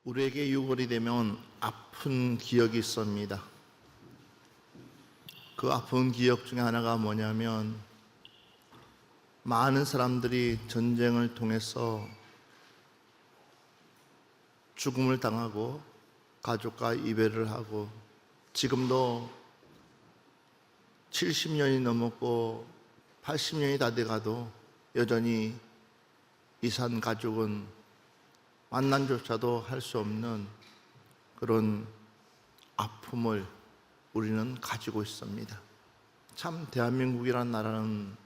우리에게 6월이 되면 아픈 기억이 있습니다. 그 아픈 기억 중에 하나가 뭐냐면 많은 사람들이 전쟁을 통해서 죽음을 당하고 가족과 이별을 하고 지금도 70년이 넘었고 80년이 다 돼가도 여전히 이산 가족은 만남조차도 할 수 없는 그런 아픔을 우리는 가지고 있습니다. 참 대한민국이라는 나라는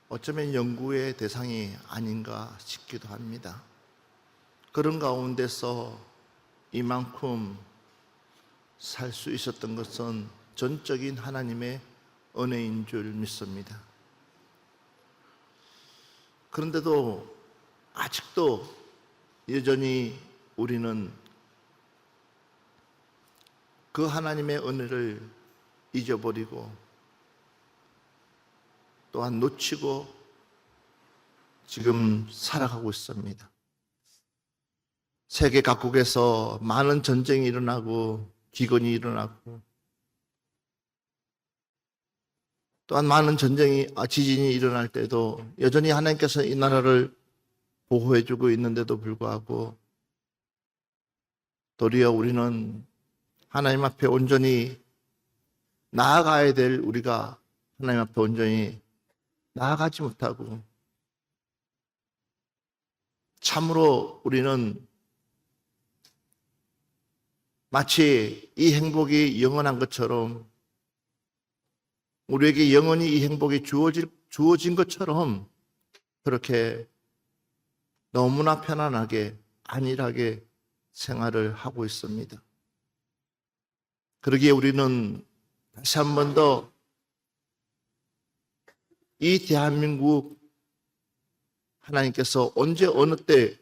어쩌면 연구의 대상이 아닌가 싶기도 합니다. 그런 가운데서 이만큼 살 수 있었던 것은 전적인 하나님의 은혜인 줄 믿습니다. 그런데도 아직도 여전히 우리는 그 하나님의 은혜를 잊어버리고 또한 놓치고 지금 살아가고 있습니다. 세계 각국에서 많은 전쟁이 일어나고 기근이 일어나고 또한 많은 지진이 일어날 때도 여전히 하나님께서 이 나라를 보호해주고 있는데도 불구하고 도리어 우리는 하나님 앞에 온전히 나아가야 될 우리가 하나님 앞에 온전히 나아가지 못하고 참으로 우리는 마치 이 행복이 영원한 것처럼 우리에게 영원히 이 행복이 주어진 것처럼 그렇게 너무나 편안하게 안일하게 생활을 하고 있습니다. 그러기에 우리는 다시 한 번 더 이 대한민국 하나님께서 언제 어느 때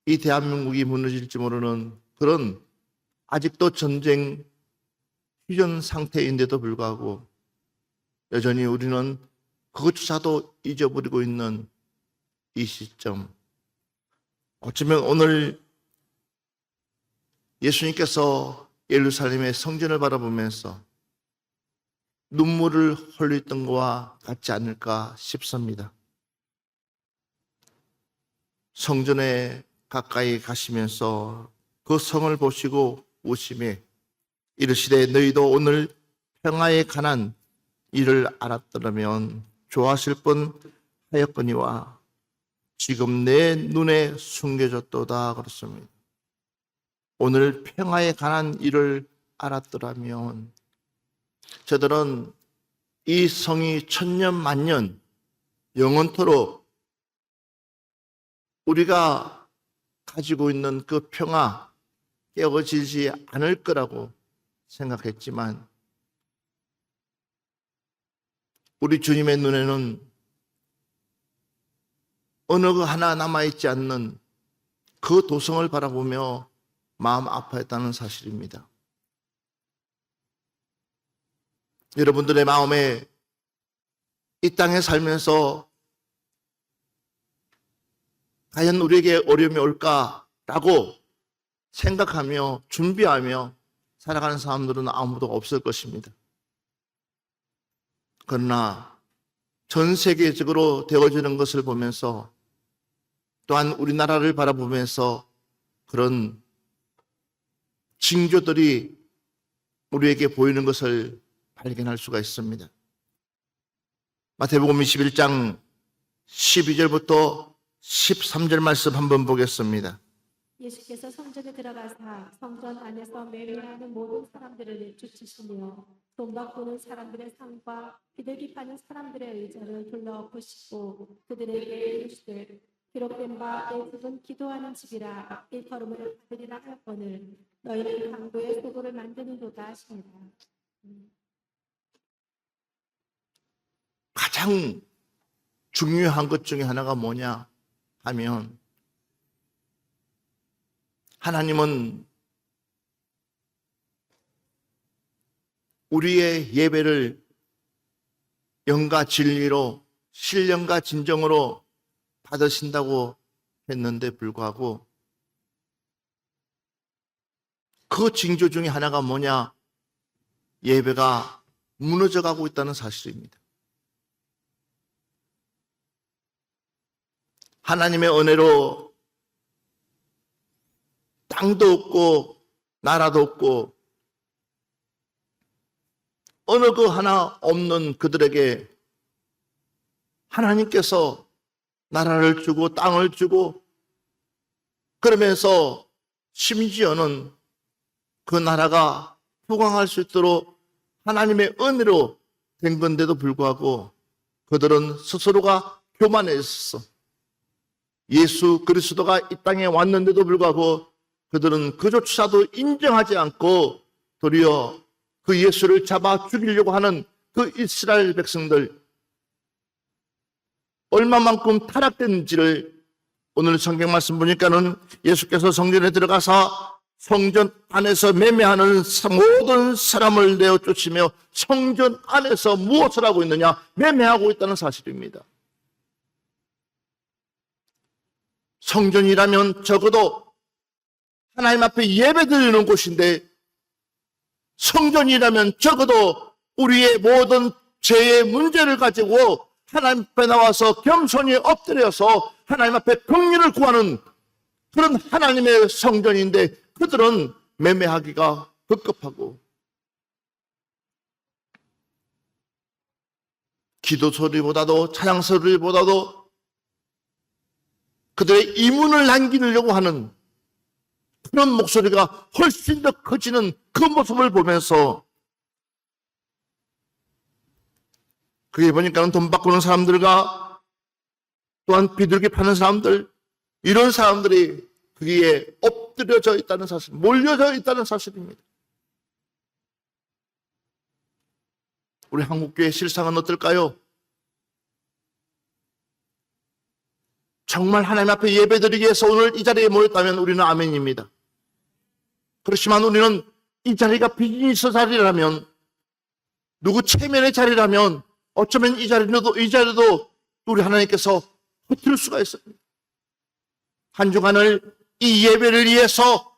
이 대한민국이 무너질지 모르는 그런 아직도 전쟁 휴전 상태인데도 불구하고 여전히 우리는 그것조차도 잊어버리고 있는 이 시점, 어쩌면 오늘 예수님께서 예루살렘의 성전을 바라보면서 눈물을 흘렸던 것과 같지 않을까 싶습니다. 성전에 가까이 가시면서 그 성을 보시고 우시매 이르시되 너희도 오늘 평화에 관한 일을 알았더라면 좋아하실 뻔 하였거니와 지금 내 눈에 숨겨졌도다 그렇습니다. 오늘 평화에 관한 일을 알았더라면 저들은 이 성이 천년 만년 영원토록 우리가 가지고 있는 그 평화 깨어지지 않을 거라고 생각했지만 우리 주님의 눈에는 어느 그 하나 남아있지 않는 그 도성을 바라보며 마음 아파했다는 사실입니다. 여러분들의 마음에 이 땅에 살면서 과연 우리에게 어려움이 올까라고 생각하며 준비하며 살아가는 사람들은 아무도 없을 것입니다. 그러나 전 세계적으로 되어지는 것을 보면서 또한 우리나라를 바라보면서 그런 징조들이 우리에게 보이는 것을 발견할 수가 있습니다. 마태복음 21장 12절부터 13절 말씀 한번 보겠습니다. 예수께서 성전에 들어가사 성전 안에서 매매하는 모든 사람들을 내쫓으시며 돈 바꾸는 사람들의 상과 비둘기 파는 사람들의 의자를 둘러엎으시고 그들에게 이르시되 기록된 바 내 집은 기도하는 집이라 일컬음을 받으리라 하였거늘 너희는 강도의 쇠고를 만드는도다 하시니라. 가장 중요한 것 중에 하나가 뭐냐 하면 하나님은 우리의 예배를 영과 진리로 신령과 진정으로 받으신다고 했는데 불구하고 그 징조 중에 하나가 뭐냐? 예배가 무너져가고 있다는 사실입니다. 하나님의 은혜로 땅도 없고 나라도 없고 어느 그 하나 없는 그들에게 하나님께서 나라를 주고 땅을 주고 그러면서 심지어는 그 나라가 부강할 수 있도록 하나님의 은혜로 된 건데도 불구하고 그들은 스스로가 교만해 있었어. 예수 그리스도가 이 땅에 왔는데도 불구하고 그들은 그조차도 인정하지 않고 도리어 그 예수를 잡아 죽이려고 하는 그 이스라엘 백성들 얼마만큼 타락됐는지를 오늘 성경 말씀 보니까는 예수께서 성전에 들어가서 성전 안에서 매매하는 모든 사람을 내어 쫓으며 성전 안에서 무엇을 하고 있느냐? 매매하고 있다는 사실입니다. 성전이라면 적어도 하나님 앞에 예배드리는 곳인데 성전이라면 적어도 우리의 모든 죄의 문제를 가지고 하나님 앞에 나와서 겸손히 엎드려서 하나님 앞에 긍휼을 구하는 그런 하나님의 성전인데 그들은 매매하기가 급급하고 기도 소리보다도 찬양 소리보다도 그들의 이문을 남기려고 하는 그런 목소리가 훨씬 더 커지는 그 모습을 보면서 그게 보니까 돈 바꾸는 사람들과 또한 비둘기 파는 사람들 이런 사람들이 거기에 엎드려져 있다는 사실, 몰려져 있다는 사실입니다. 우리 한국교회 실상은 어떨까요? 정말 하나님 앞에 예배드리기 위해서 오늘 이 자리에 모였다면 우리는 아멘입니다. 그렇지만 우리는 이 자리가 비즈니스 자리라면 누구 체면의 자리라면 어쩌면 이 자리도 우리 하나님께서 흩을 수가 있습니다. 한 주간을 이 예배를 위해서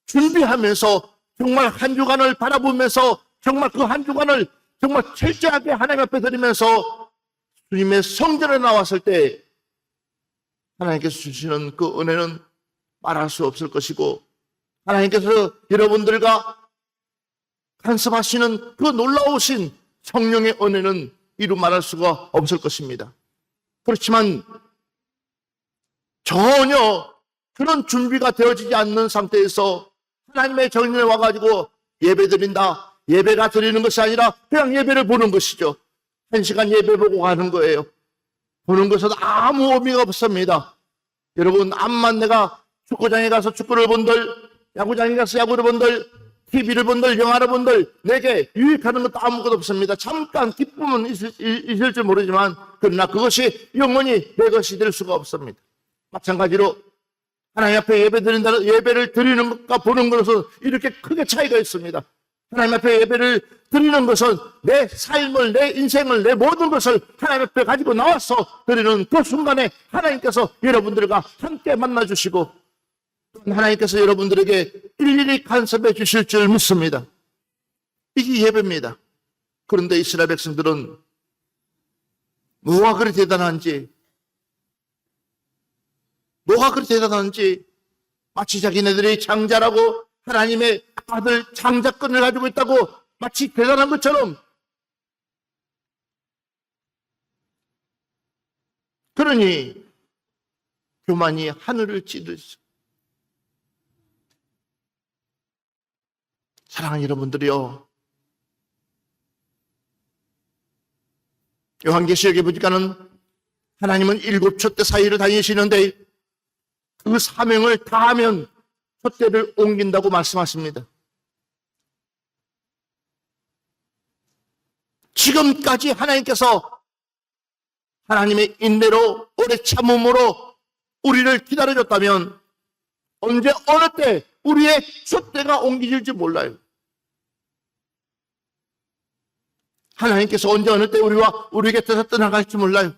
준비하면서 정말 한 주간을 바라보면서 정말 그 한 주간을 정말 철저하게 하나님 앞에 드리면서 주님의 성전에 나왔을 때 하나님께서 주시는 그 은혜는 말할 수 없을 것이고 하나님께서 여러분들과 간섭하시는 그 놀라우신 성령의 은혜는 이루 말할 수가 없을 것입니다. 그렇지만 전혀 그런 준비가 되어지지 않는 상태에서 하나님의 정인에 와가지고 예배 드린다. 예배가 드리는 것이 아니라 그냥 예배를 보는 것이죠. 1시간 예배 보고 가는 거예요. 보는 것은 아무 의미가 없습니다. 여러분, 암만 내가 축구장에 가서 축구를 본들, 야구장에 가서 야구를 본들, TV를 본들, 영화를 본들, 내게 유익하는 것도 아무것도 없습니다. 잠깐 기쁨은 있을지 모르지만, 그러나 그것이 영원히 내 것이 될 수가 없습니다. 마찬가지로, 하나님 앞에 예배를 드리는 것과 보는 것은 이렇게 크게 차이가 있습니다. 하나님 앞에 예배를 드리는 것은 내 삶을, 내 인생을, 내 모든 것을 하나님 앞에 가지고 나와서 드리는 그 순간에 하나님께서 여러분들과 함께 만나주시고 하나님께서 여러분들에게 일일이 간섭해 주실 줄 믿습니다. 이게 예배입니다. 그런데 이스라엘 백성들은 뭐가 그리 대단한지 마치 자기네들이 장자라고 하나님의 아들 장자권을 가지고 있다고 마치 대단한 것처럼 그러니 교만이 하늘을 찌르죠. 사랑하는 여러분들이요, 요한계시록에 보니까는 하나님은 7 촛대 사이를 다니시는데 그 사명을 다하면 촛대를 옮긴다고 말씀하십니다. 지금까지 하나님께서 하나님의 인내로 오래 참음으로 우리를 기다려줬다면 언제 어느 때 우리의 촛대가 옮겨질지 몰라요. 하나님께서 언제 어느 때 우리 곁에서 떠나갈지 몰라요.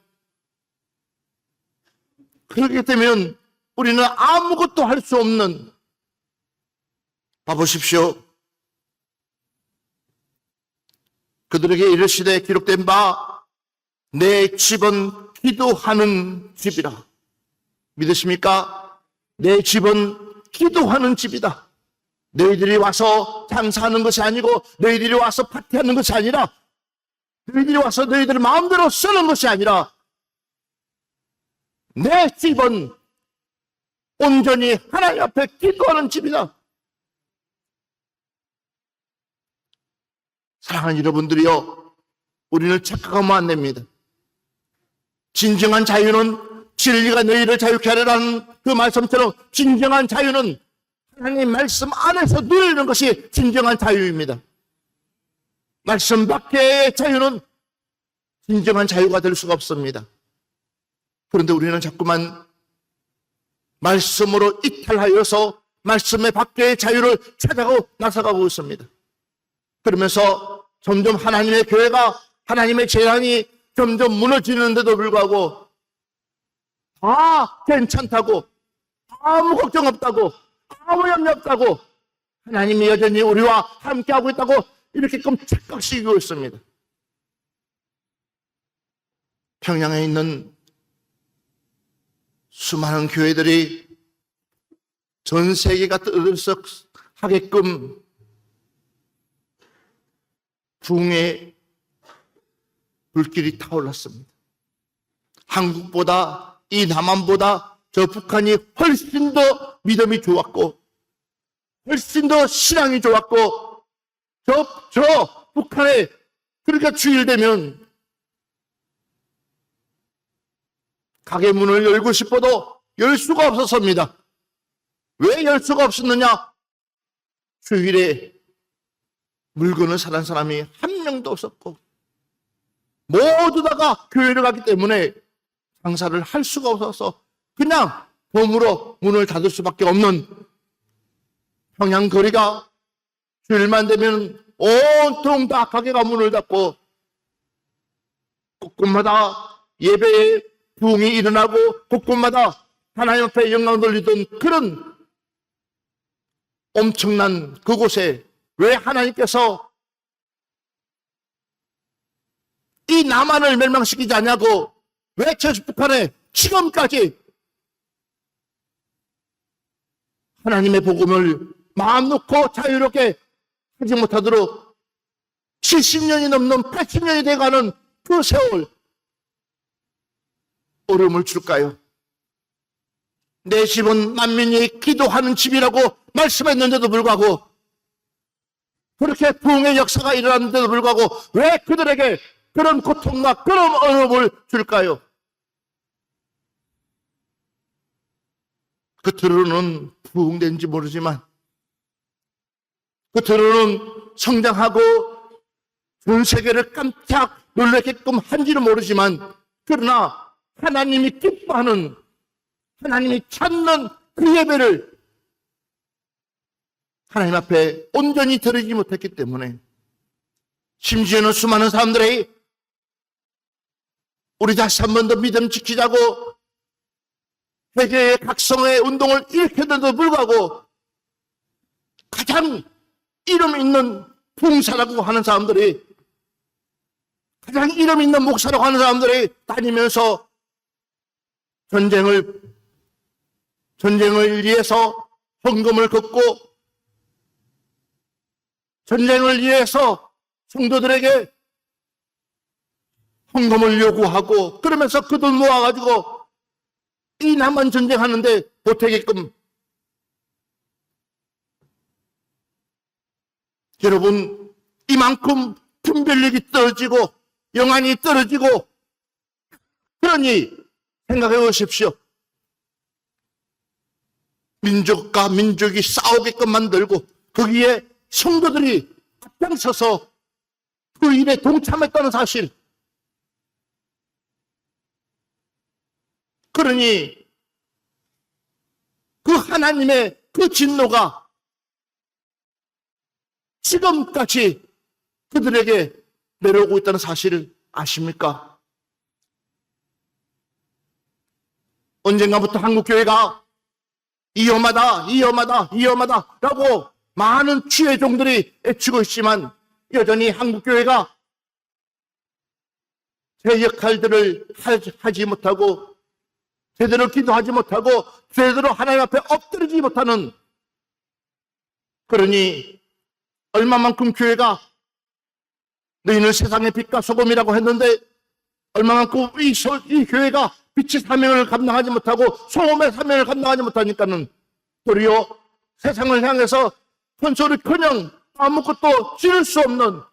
그렇게 되면 우리는 아무것도 할 수 없는, 봐보십시오. 그들에게 이르시되 기록된 바 내 집은 기도하는 집이라. 믿으십니까? 내 집은 기도하는 집이다. 너희들이 와서 장사하는 것이 아니고, 너희들이 와서 파티하는 것이 아니라, 너희들이 와서 너희들 마음대로 쓰는 것이 아니라, 내 집은 온전히 하나님 앞에 기도하는 집이다. 사랑하는 여러분들이요, 우리는 착각하면 안 됩니다. 진정한 자유는 진리가 너희를 자유케 하리라는 그 말씀처럼, 진정한 자유는 하나님 말씀 안에서 누리는 것이 진정한 자유입니다. 말씀 밖의 자유는 진정한 자유가 될 수가 없습니다. 그런데 우리는 자꾸만 말씀으로 이탈하여서 말씀의 밖의 자유를 찾아가고 나서가고 있습니다. 그러면서 점점 하나님의 교회가, 하나님의 재단이 점점 무너지는데도 불구하고 다 괜찮다고, 아무 걱정 없다고, 아무 염려 없다고, 하나님이 여전히 우리와 함께하고 있다고 이렇게끔 착각시키고 있습니다. 평양에 있는 수많은 교회들이 전 세계가 떠들썩하게끔 부흥의 불길이 타올랐습니다. 한국보다, 이 남한보다 저 북한이 훨씬 더 믿음이 좋았고, 훨씬 더 신앙이 좋았고, 저 북한에, 그러니까 주일 되면 가게 문을 열고 싶어도 열 수가 없었습니다. 왜 열 수가 없었느냐? 주일에 물건을 사는 사람이 한 명도 없었고, 모두 다가 교회를 가기 때문에 장사를 할 수가 없어서 그냥 봄으로 문을 닫을 수밖에 없는 평양 거리가 주일만 되면 온통 다 가게가 문을 닫고, 곳곳마다 예배에 부흥이 일어나고, 곳곳마다 하나님 앞에 영광 돌리던 그런 엄청난 그곳에 왜 하나님께서 이 남한을 멸망시키지 않냐고, 왜 저 북한에 지금까지 하나님의 복음을 마음 놓고 자유롭게 하지 못하도록 70년이 넘는 80년이 돼가는 그 세월 어려움을 줄까요? 내 집은 만민이 기도하는 집이라고 말씀했는데도 불구하고, 그렇게 부흥의 역사가 일어났는데도 불구하고 왜 그들에게 그런 고통과 그런 어려움을 줄까요? 겉으로는 부흥된지 모르지만, 겉으로는 성장하고 전 세계를 깜짝 놀라게끔 한지는 모르지만, 그러나 하나님이 기뻐하는, 하나님이 찾는 그 예배를 하나님 앞에 온전히 드리지 못했기 때문에, 심지어는 수많은 사람들이 우리 다시 한 번 더 믿음 지키자고 회개의 각성의 운동을 일으켰는데도 불구하고, 가장 이름 있는 봉사라고 하는 사람들이, 가장 이름 있는 목사라고 하는 사람들이 다니면서 전쟁을 위해서 헌금을 걷고, 전쟁을 위해서 성도들에게 헌금을 요구하고, 그러면서 그 돈 모아가지고 이 남한 전쟁하는데 보태게끔. 여러분, 이만큼 분별력이 떨어지고 영안이 떨어지고, 그러니 생각해 보십시오. 민족과 민족이 싸우게끔 만들고, 거기에 성도들이 앞장서서 그 일에 동참했다는 사실. 그러니 그 하나님의 그 진노가 지금까지 그들에게 내려오고 있다는 사실을 아십니까? 언젠가부터 한국교회가 위험하다, 위험하다, 위험하다 라고 많은 주의 종들이 외치고 있지만 여전히 한국교회가 제 역할들을 하지 못하고 제대로 기도하지 못하고 제대로 하나님 앞에 엎드리지 못하는, 그러니 얼마만큼 교회가 너희는 세상의 빛과 소금이라고 했는데 얼마만큼 이 교회가 빛의 사명을 감당하지 못하고 소금의 사명을 감당하지 못하니까는 도리어 세상을 향해서 헌소를커녕 아무것도 지을 수 없는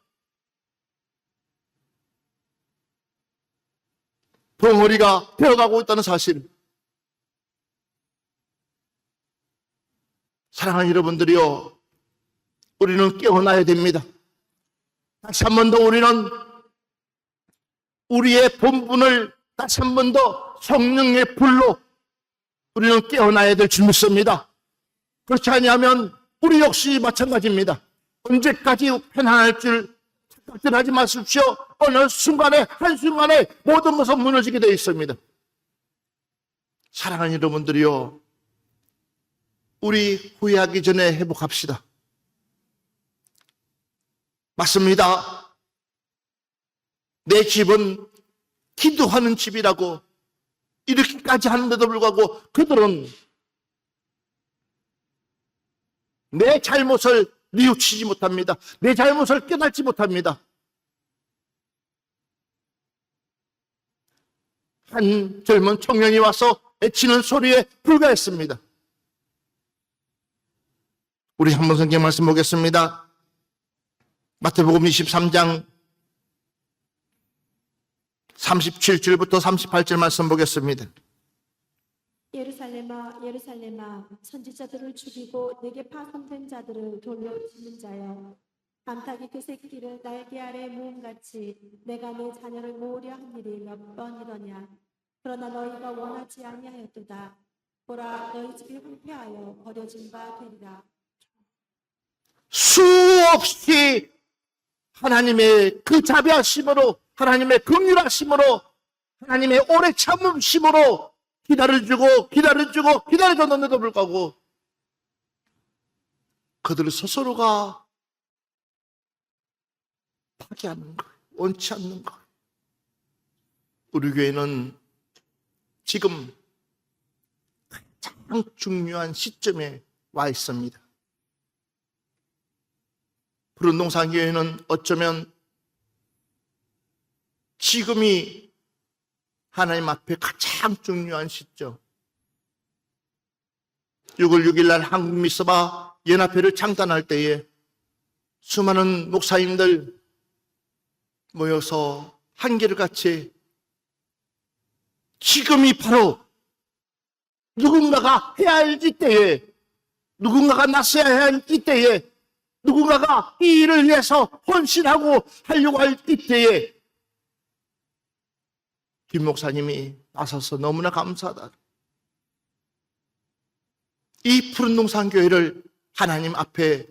덩어리가 되어가고 있다는 사실. 사랑하는 여러분들이요, 우리는 깨어나야 됩니다. 다시 한 번 더 우리는 우리의 본분을 다시 한 번 더 성령의 불로 우리는 깨어나야 될 줄 믿습니다. 그렇지 아니하면 우리 역시 마찬가지입니다. 언제까지 편안할 줄 착각들 하지 마십시오. 어느 순간에 한순간에 모든 것은 무너지게 되어 있습니다. 사랑하는 여러분들이요, 우리 후회하기 전에 회복합시다. 맞습니다. 내 집은 기도하는 집이라고 이렇게까지 하는데도 불구하고 그들은 내 잘못을 뉘우치지 못합니다. 내 잘못을 깨닫지 못합니다. 한 젊은 청년이 와서 외치는 소리에 불과했습니다. 우리 한번 성경 말씀 보겠습니다. 마태복음 23장 37절부터 38절 말씀 보겠습니다. 예루살렘아 예루살렘아 선지자들을 죽이고 내게 파송된 자들을 돌로 치는 자여, 암탉이 그 새끼를 날개 아래 모음같이 내가 내 자녀를 모으려 한 일이 몇 번이더냐. 그러나 너희가 원하지 아니하였도다. 보라, 너희 집이 황폐하여 버려진 바 되리라. 수없이 하나님의 그 자비하심으로, 하나님의 긍휼하심으로, 하나님의 오래 참음심으로 기다려줬는데도 불구하고 그들 스스로가 파괴하는 것, 원치 않는 것. 우리 교회는 지금 가장 중요한 시점에 와 있습니다. 푸른동산교회는 어쩌면 지금이 하나님 앞에 가장 중요한 시점. 6월 6일 날 한국미스바 연합회를 창단할 때에 수많은 목사님들 모여서 한결같이 지금이 바로 누군가가 해야 할 이때에, 누군가가 나서야 할 이때에, 누군가가 이 일을 위해서 헌신하고 하려고 할 이때에 김 목사님이 나서서 너무나 감사하다. 이 푸른동산 교회를 하나님 앞에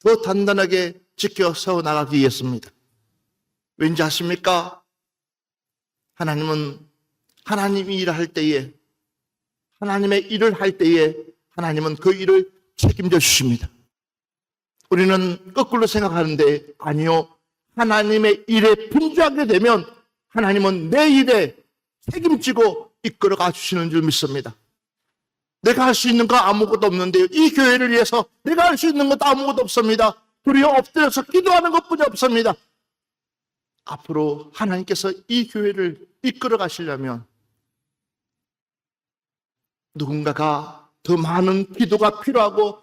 더 단단하게 지켜 세워나가기 위해서입니다. 왠지 아십니까? 하나님은 하나님이 일을 할 때에, 하나님의 일을 할 때에 하나님은 그 일을 책임져 주십니다. 우리는 거꾸로 생각하는데 아니요, 하나님의 일에 분주하게 되면 하나님은 내 일에 책임지고 이끌어가 주시는 줄 믿습니다. 내가 할 수 있는 거 아무것도 없는데요, 이 교회를 위해서 내가 할 수 있는 것도 아무것도 없습니다. 도리어 엎드려서 기도하는 것뿐이 없습니다. 앞으로 하나님께서 이 교회를 이끌어 가시려면 누군가가 더 많은 기도가 필요하고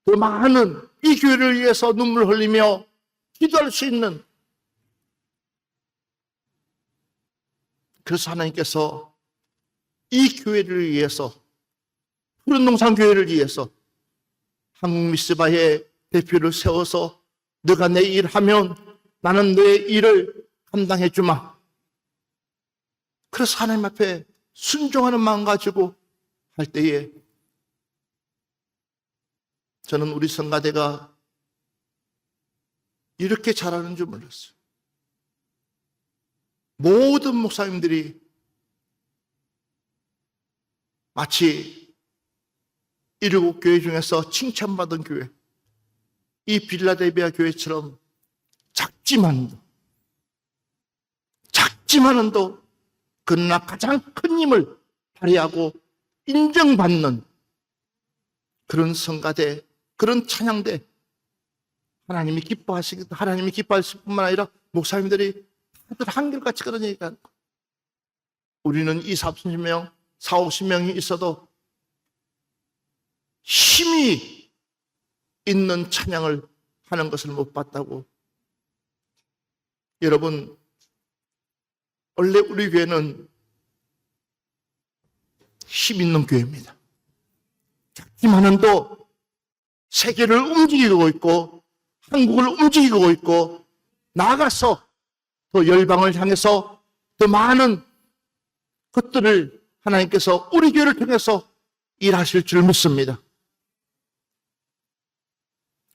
더 많은 이 교회를 위해서 눈물 흘리며 기도할 수 있는, 그래서 하나님께서 이 교회를 위해서, 푸른동산 교회를 위해서 한국미스바의 대표를 세워서 너가 내 일을 하면 나는 너의 일을 감당해 주마. 그래서 하나님 앞에 순종하는 마음 가지고 할 때에 저는 우리 성가대가 이렇게 잘하는 줄 몰랐어요. 모든 목사님들이 마치 7교회 중에서 칭찬받은 교회, 이 빌라델비아 교회처럼 작지만은도 그러나 가장 큰 힘을 발휘하고 인정받는 그런 성가대, 그런 찬양대, 하나님이 기뻐하실 뿐만 아니라 목사님들이 다들 한결같이 그런 얘기가, 우리는 20-30명, 40-50명이 있어도 힘이 있는 찬양을 하는 것을 못 봤다고. 여러분, 원래 우리 교회는 힘 있는 교회입니다. 작지만은도 세계를 움직이고 있고 한국을 움직이고 있고 나아가서 또 열방을 향해서 더 많은 것들을 하나님께서 우리 교회를 통해서 일하실 줄 믿습니다.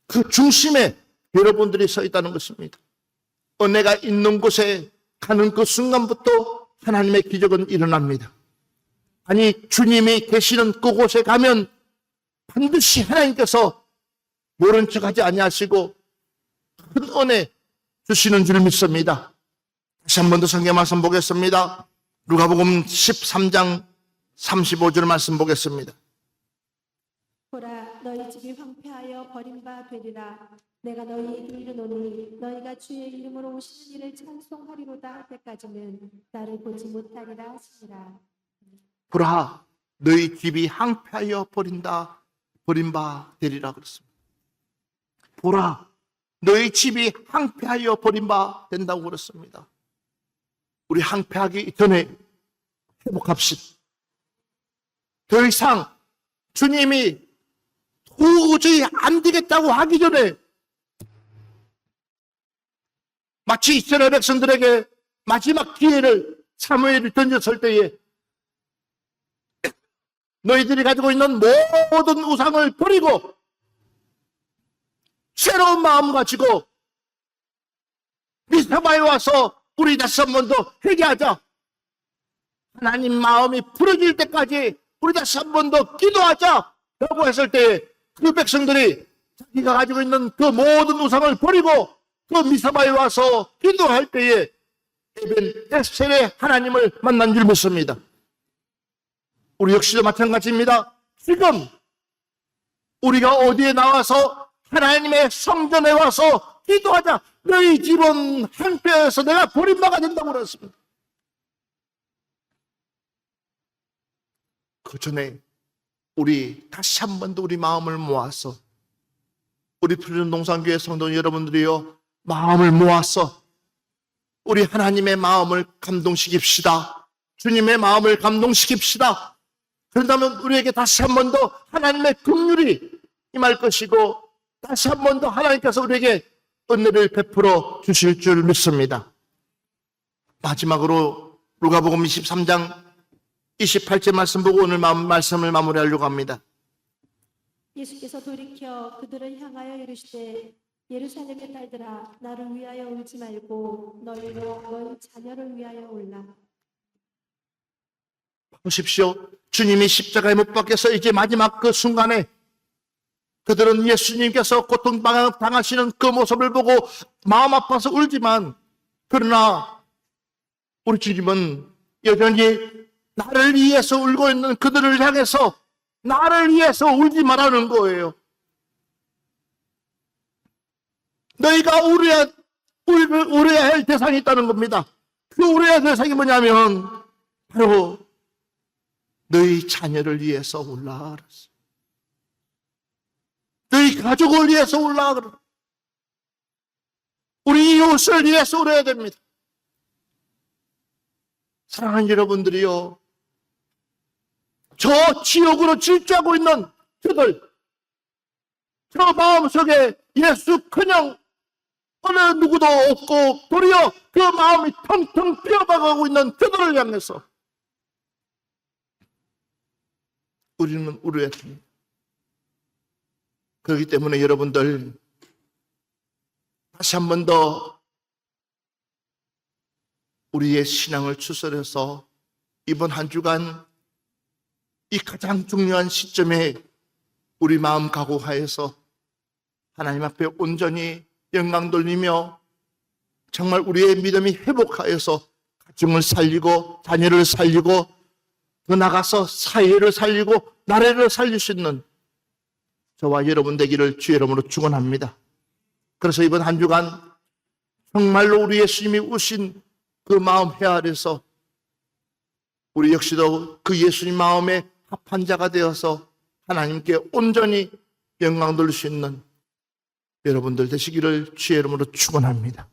그 중심에 여러분들이 서 있다는 것입니다. 은혜가 있는 곳에 가는 그 순간부터 하나님의 기적은 일어납니다. 아니, 주님이 계시는 그곳에 가면 반드시 하나님께서 모른 척하지 아니하시고 큰 은혜 주시는 줄 믿습니다. 다시 한 번 더 성경 말씀 보겠습니다. 누가복음 13장 35절 말씀 보겠습니다. 보라, 너희 집이 황폐하여 버림바 되리라. 내가 너희에게 이르노니 너희가 주의 이름으로 오시는 이를 찬송하리로다 할 때까지는 나를 보지 못하리라 하시니라. 보라, 너희 집이 황폐하여 버림바 되리라 그랬습니다. 보라, 너희 집이 황폐하여 버림바 된다고 그랬습니다. 우리 황폐하기 전에 회복합시다. 더 이상 주님이 도저히 안 되겠다고 하기 전에, 마치 이스라엘 백성들에게 마지막 기회를 사무엘이 던졌을 때에 너희들이 가지고 있는 모든 우상을 버리고 새로운 마음 가지고 미스바에 와서 우리 다시 한 번 더 회개하자. 하나님 마음이 풀어질 때까지 우리 다시 한 번 더 기도하자 라고 했을 때 그 백성들이 자기가 가지고 있는 그 모든 우상을 버리고 그 미사바에 와서 기도할 때에 에벤 에셀의 하나님을 만난 줄 믿습니다. 우리 역시도 마찬가지입니다. 지금 우리가 어디에 나와서 하나님의 성전에 와서 기도하자. 너희 집은 한패에서 내가 버림바가 된다고 그랬습니다. 그 전에 우리 다시 한 번 더 우리 마음을 모아서, 우리 푸른 동산교회 성도 여러분들이요, 마음을 모아서 우리 하나님의 마음을 감동시킵시다. 주님의 마음을 감동시킵시다. 그런다면 우리에게 다시 한 번 더 하나님의 긍휼이 임할 것이고 다시 한 번 더 하나님께서 우리에게 은혜를 베풀어 주실 줄 믿습니다. 마지막으로 누가복음 23장 28절 말씀 보고 오늘 말씀을 마무리하려고 합니다. 예수께서 돌이켜 그들을 향하여 이르시되 예루살렘의 딸들아, 나를 위하여 울지 말고 너희로 너희 자녀를 위하여 울라. 보십시오. 주님이 십자가에 못 박혀서 이제 마지막 그 순간에 그들은 예수님께서 고통당하시는 그 모습을 보고 마음 아파서 울지만, 그러나 우리 주님은 여전히 나를 위해서 울고 있는 그들을 향해서 나를 위해서 울지 말라는 거예요. 너희가 울어야 할 대상이 있다는 겁니다. 그 울어야 할 대상이 뭐냐면 바로 너희 자녀를 위해서 울라 그랬어요. 너희 가족을 위해서 울라 그랬어요. 우리 이웃을 위해서 울어야 됩니다. 사랑하는 여러분들이요, 저 지옥으로 질주하고 있는 저들, 저 마음속에 예수커녕 어느 누구도 없고 도리어 그 마음이 텅텅 비어박아가고 있는 저들을 향해서 우리는 울어야 됩니다. 그렇기 때문에 여러분들 다시 한 번 더 우리의 신앙을 추스려서 이번 한 주간 이 가장 중요한 시점에 우리 마음 각오하여서 하나님 앞에 온전히 영광 돌리며 정말 우리의 믿음이 회복하여서 가정을 살리고 자녀를 살리고 더 나가서 사회를 살리고 나라를 살릴 수 있는 저와 여러분 되기를 주의 이름으로 축원합니다. 그래서 이번 한 주간 정말로 우리 예수님이 우신 그 마음 헤아려서 우리 역시도 그 예수님 마음에 합한 자가 되어서 하나님께 온전히 영광 돌릴 수 있는 여러분들 되시기를 주의 이름으로 축원합니다.